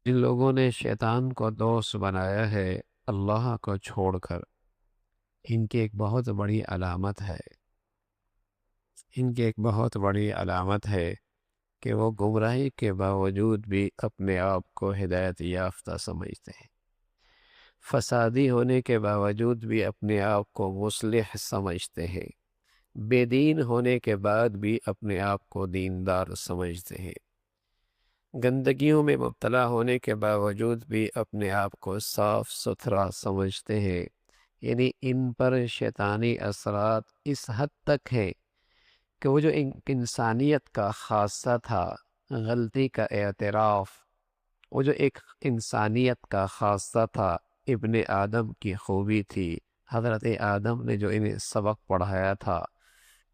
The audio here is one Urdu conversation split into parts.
جن لوگوں نے شیطان کو دوست بنایا ہے اللہ کو چھوڑ کر، ان کی ایک بہت بڑی علامت ہے، ان کی ایک بہت بڑی علامت ہے کہ وہ گمراہی کے باوجود بھی اپنے آپ کو ہدایت یافتہ سمجھتے ہیں، فسادی ہونے کے باوجود بھی اپنے آپ کو مصلح سمجھتے ہیں، بے دین ہونے کے بعد بھی اپنے آپ کو دیندار سمجھتے ہیں، گندگیوں میں مبتلا ہونے کے باوجود بھی اپنے آپ کو صاف ستھرا سمجھتے ہیں۔ یعنی ان پر شیطانی اثرات اس حد تک ہیں کہ وہ جو انسانیت کا خاصہ تھا، غلطی کا اعتراف، وہ جو ایک انسانیت کا خاصہ تھا، ابن آدم کی خوبی تھی، حضرت آدم نے جو انہیں سبق پڑھایا تھا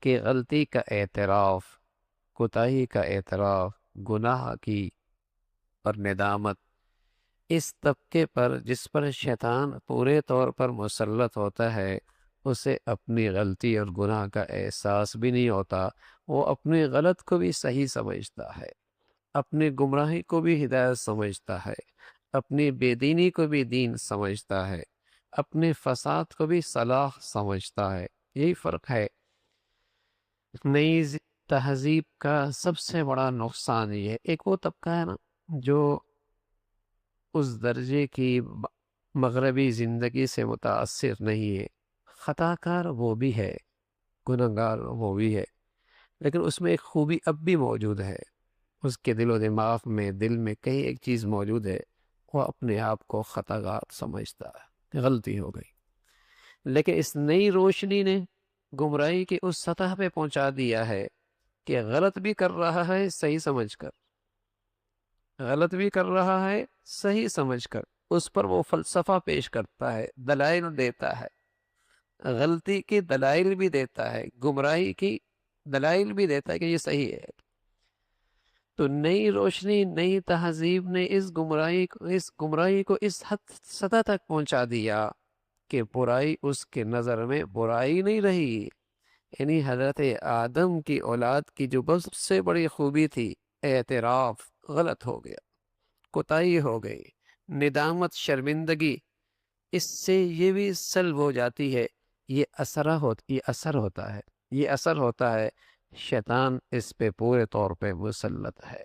کہ غلطی کا اعتراف، کوتاہی کا اعتراف، گناہ کی اور ندامت، اس طبقے پر جس پر شیطان پورے طور پر مسلط ہوتا ہے، اسے اپنی غلطی اور گناہ کا احساس بھی نہیں ہوتا، وہ اپنی غلط کو بھی صحیح سمجھتا ہے، اپنی گمراہی کو بھی ہدایت سمجھتا ہے، اپنی بے دینی کو بھی دین سمجھتا ہے، اپنے فساد کو بھی صلاح سمجھتا ہے۔ یہی فرق ہے۔ نئی تہذیب کا سب سے بڑا نقصان یہ ہے، ایک وہ طبقہ ہے نا جو اس درجے کی مغربی زندگی سے متاثر نہیں ہے، خطا کار وہ بھی ہے، گنہگار وہ بھی ہے، لیکن اس میں ایک خوبی اب بھی موجود ہے، اس کے دل و دماغ میں، دل میں کہیں ایک چیز موجود ہے، وہ اپنے آپ کو خطا کار سمجھتا ہے، غلطی ہو گئی، لیکن اس نئی روشنی نے گمراہی کی اس سطح پہ پہنچا دیا ہے کہ غلط بھی کر رہا ہے صحیح سمجھ کر، غلط بھی کر رہا ہے صحیح سمجھ کر، اس پر وہ فلسفہ پیش کرتا ہے، دلائل دیتا ہے، غلطی کی دلائل بھی دیتا ہے، گمراہی کی دلائل بھی دیتا ہے کہ یہ صحیح ہے۔ تو نئی روشنی، نئی تہذیب نے اس گمراہی کو اس حد سطح تک پہنچا دیا کہ برائی اس کے نظر میں برائی نہیں رہی۔ یعنی حضرت آدم کی اولاد کی جو سب سے بڑی خوبی تھی، اعتراف، غلط ہو گیا، کوتاہی ہو گئی، ندامت، شرمندگی، اس سے یہ بھی سلب ہو جاتی ہے، یہ اثر ہوتا ہے، یہ اثر ہوتا ہے، شیطان اس پہ پورے طور پہ مسلط ہے۔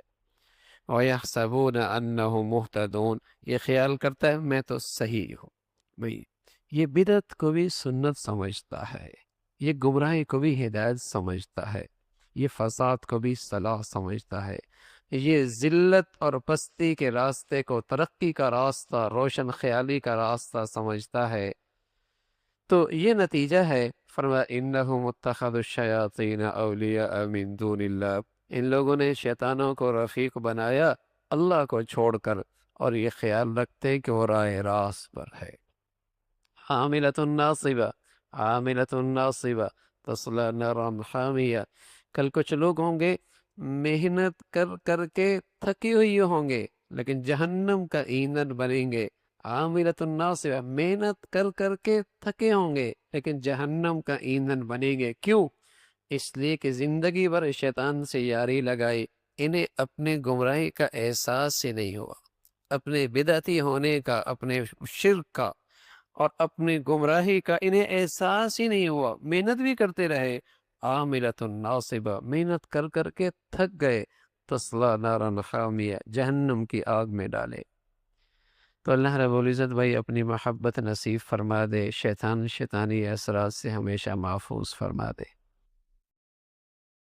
وَيَحْسَبُونَ أَنَّهُمْ مُهْتَدُونَ، یہ خیال کرتا ہے میں تو صحیح ہوں بھئی، یہ بدعت کو بھی سنت سمجھتا ہے، یہ گمراہی کو بھی ہدایت سمجھتا ہے، یہ فساد کو بھی صلاح سمجھتا ہے، یہ ذلت اور پستی کے راستے کو ترقی کا راستہ، روشن خیالی کا راستہ سمجھتا ہے۔ تو یہ نتیجہ ہے، فرمایا انہم اتخذوا الشیاطین اولیاء من دون اللہ، ان لوگوں نے شیطانوں کو رفیق بنایا اللہ کو چھوڑ کر، اور یہ خیال رکھتے ہیں کہ وہ راہ راست پر ہے۔ عاملۃ ناصبہ، عاملۃ ناصبہ تصلی نارا حامیہ، کل کچھ لوگ ہوں گے محنت کر کر کے تھکی ہوئی ہوں گے لیکن جہنم کا ایندھن بنیں گے۔ عاملۃ ناصبہ، محنت کر کر کے تھکے ہوں گے لیکن جہنم کا ایندھن بنیں گے۔ کیوں؟ اس لیے کہ زندگی بھر شیطان سے یاری لگائی، انہیں اپنے گمراہی کا احساس ہی نہیں ہوا، اپنے بدعتی ہونے کا، اپنے شرک کا اور اپنی گمراہی کا انہیں احساس ہی نہیں ہوا، محنت بھی کرتے رہے، عاملۃ ناصبہ، محنت کر کر کے تھک گئے، تصلی نارا حامیہ، جہنم کی آگ میں ڈالے۔ تو اللہ رب العزت بھائی اپنی محبت نصیب فرما دے، شیطانی اثرات سے ہمیشہ محفوظ فرما دے۔